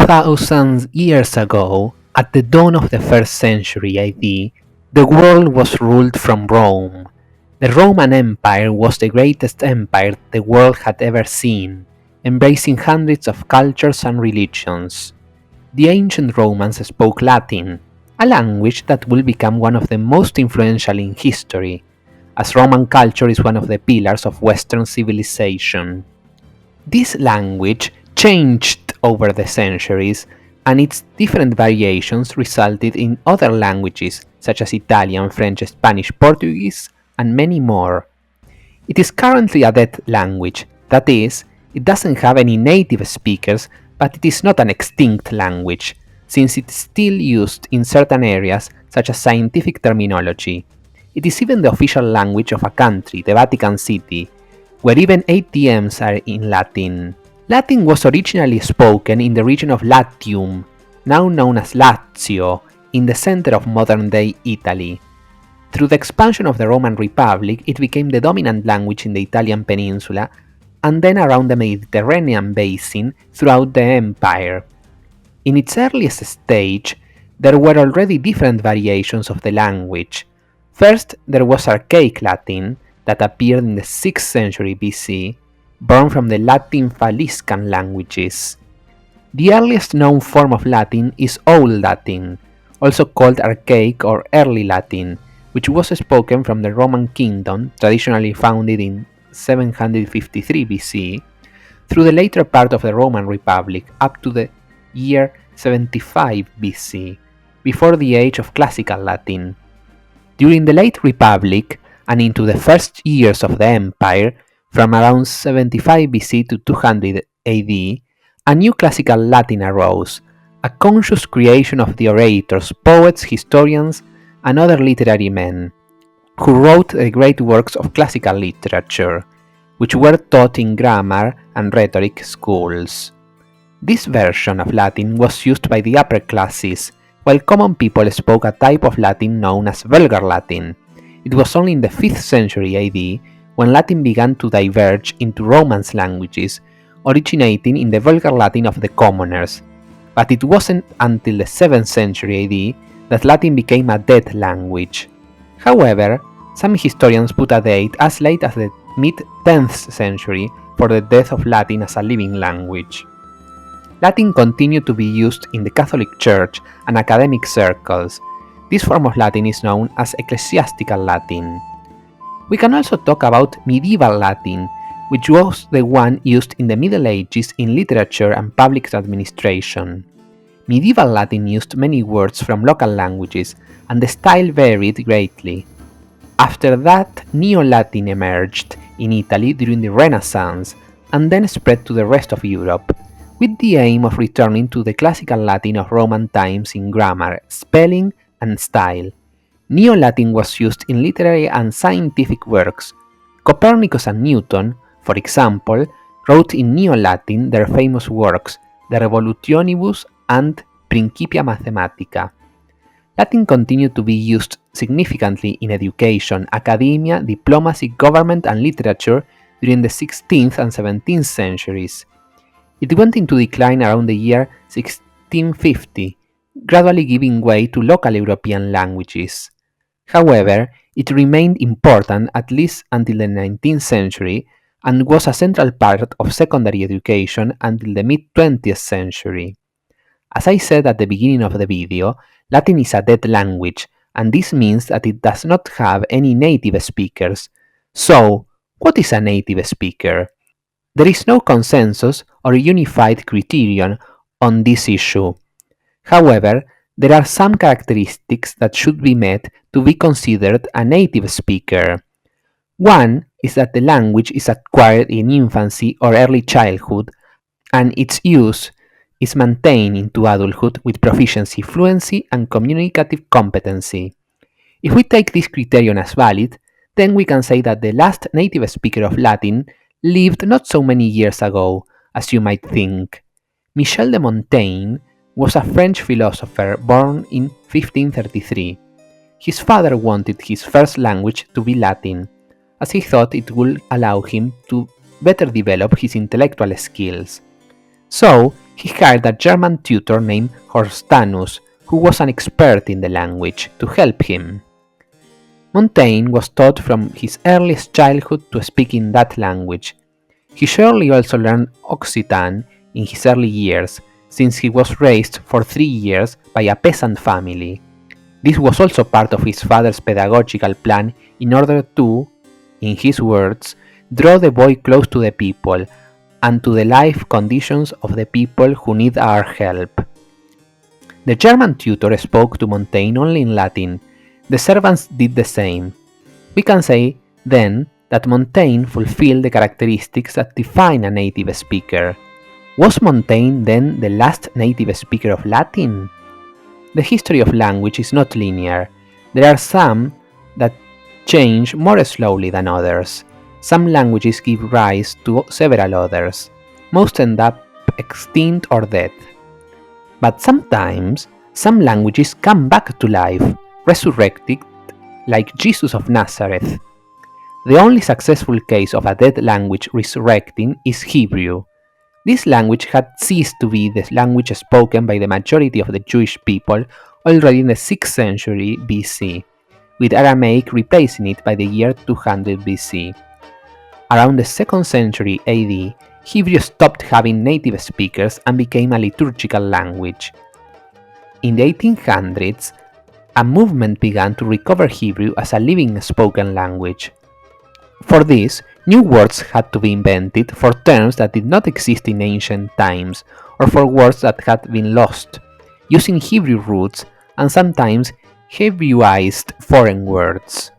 2,000 years ago, at the dawn of the 1st century AD, the world was ruled from Rome. The Roman Empire was the greatest empire the world had ever seen, embracing hundreds of cultures and religions. The ancient Romans spoke Latin, a language that will become one of the most influential in history, as Roman culture is one of the pillars of Western civilization. This language changed over the centuries, and its different variations resulted in other languages such as Italian, French, Spanish, Portuguese, and many more. It is currently a dead language, that is, it doesn't have any native speakers, but it is not an extinct language, since it is still used in certain areas such as scientific terminology. It is even the official language of a country, the Vatican City, where even ATMs are in Latin. Latin was originally spoken in the region of Latium, now known as Lazio, in the center of modern-day Italy. Through the expansion of the Roman Republic, it became the dominant language in the Italian peninsula, and then around the Mediterranean basin throughout the empire. In its earliest stage, there were already different variations of the language. First, there was Archaic Latin, that appeared in the 6th century BC, born from the Latin Faliscan languages. The earliest known form of Latin is Old Latin, also called Archaic or Early Latin, which was spoken from the Roman kingdom, traditionally founded in 753 BC, through the later part of the Roman Republic up to the year 75 BC, before the age of Classical Latin. During the late Republic, and into the first years of the empire, from around 75 BC to 200 AD, a new classical Latin arose, a conscious creation of the orators, poets, historians, and other literary men, who wrote the great works of classical literature, which were taught in grammar and rhetoric schools. This version of Latin was used by the upper classes, while common people spoke a type of Latin known as Vulgar Latin. It was only in the 5th century AD when Latin began to diverge into Romance languages, originating in the Vulgar Latin of the commoners, but it wasn't until the 7th century AD that Latin became a dead language. However, some historians put a date as late as the mid-10th century for the death of Latin as a living language. Latin continued to be used in the Catholic Church and academic circles. This form of Latin is known as Ecclesiastical Latin. We can also talk about Medieval Latin, which was the one used in the Middle Ages in literature and public administration. Medieval Latin used many words from local languages, and the style varied greatly. After that, Neo-Latin emerged in Italy during the Renaissance, and then spread to the rest of Europe, with the aim of returning to the classical Latin of Roman times in grammar, spelling, and style. Neo-Latin was used in literary and scientific works. Copernicus and Newton, for example, wrote in Neo-Latin their famous works, De Revolutionibus and Principia Mathematica. Latin continued to be used significantly in education, academia, diplomacy, government, and literature during the 16th and 17th centuries. It went into decline around the year 1650, gradually giving way to local European languages. However, it remained important at least until the 19th century and was a central part of secondary education until the mid-20th century. As I said at the beginning of the video, Latin is a dead language, and this means that it does not have any native speakers. So, what is a native speaker? There is no consensus or unified criterion on this issue. However, there are some characteristics that should be met to be considered a native speaker. One is that the language is acquired in infancy or early childhood, and its use is maintained into adulthood with proficiency, fluency, and communicative competency. If we take this criterion as valid, then we can say that the last native speaker of Latin lived not so many years ago, as you might think. Michel de Montaigne was a French philosopher born in 1533. His father wanted his first language to be Latin, as he thought it would allow him to better develop his intellectual skills. So, he hired a German tutor named Horstanus, who was an expert in the language, to help him. Montaigne was taught from his earliest childhood to speak in that language. He surely also learned Occitan in his early years, since he was raised for 3 years by a peasant family. This was also part of his father's pedagogical plan in order to, in his words, draw the boy close to the people and to the life conditions of the people who need our help. The German tutor spoke to Montaigne only in Latin. The servants did the same. We can say, then, that Montaigne fulfilled the characteristics that define a native speaker. Was Montaigne then the last native speaker of Latin? The history of language is not linear. There are some that change more slowly than others. Some languages give rise to several others. Most end up extinct or dead. But sometimes, some languages come back to life, resurrected, like Jesus of Nazareth. The only successful case of a dead language resurrecting is Hebrew. This language had ceased to be the language spoken by the majority of the Jewish people already in the 6th century BC, with Aramaic replacing it by the year 200 BC. Around the 2nd century AD, Hebrew stopped having native speakers and became a liturgical language. In the 1800s, a movement began to recover Hebrew as a living spoken language. For this, new words had to be invented for terms that did not exist in ancient times, or for words that had been lost, using Hebrew roots and sometimes Hebrewized foreign words.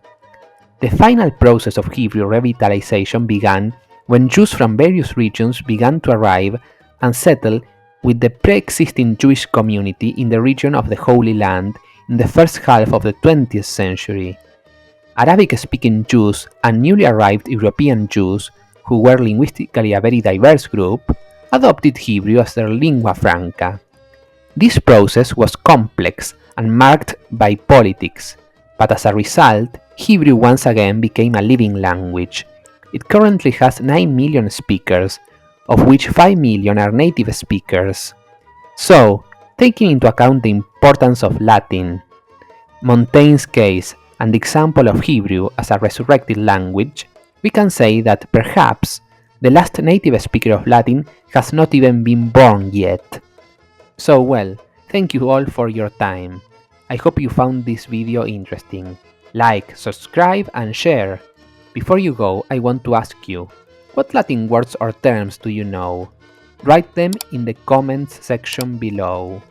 The final process of Hebrew revitalization began when Jews from various regions began to arrive and settle with the pre-existing Jewish community in the region of the Holy Land in the first half of the 20th century. Arabic-speaking Jews and newly arrived European Jews, who were linguistically a very diverse group, adopted Hebrew as their lingua franca. This process was complex and marked by politics, but as a result, Hebrew once again became a living language. It currently has 9 million speakers, of which 5 million are native speakers. So, taking into account the importance of Latin, Montaigne's case, and the example of Hebrew as a resurrected language, we can say that perhaps the last native speaker of Latin has not even been born yet. So well, thank you all for your time. I hope you found this video interesting. Like, subscribe and share. Before you go, I want to ask you, what Latin words or terms do you know? Write them in the comments section below.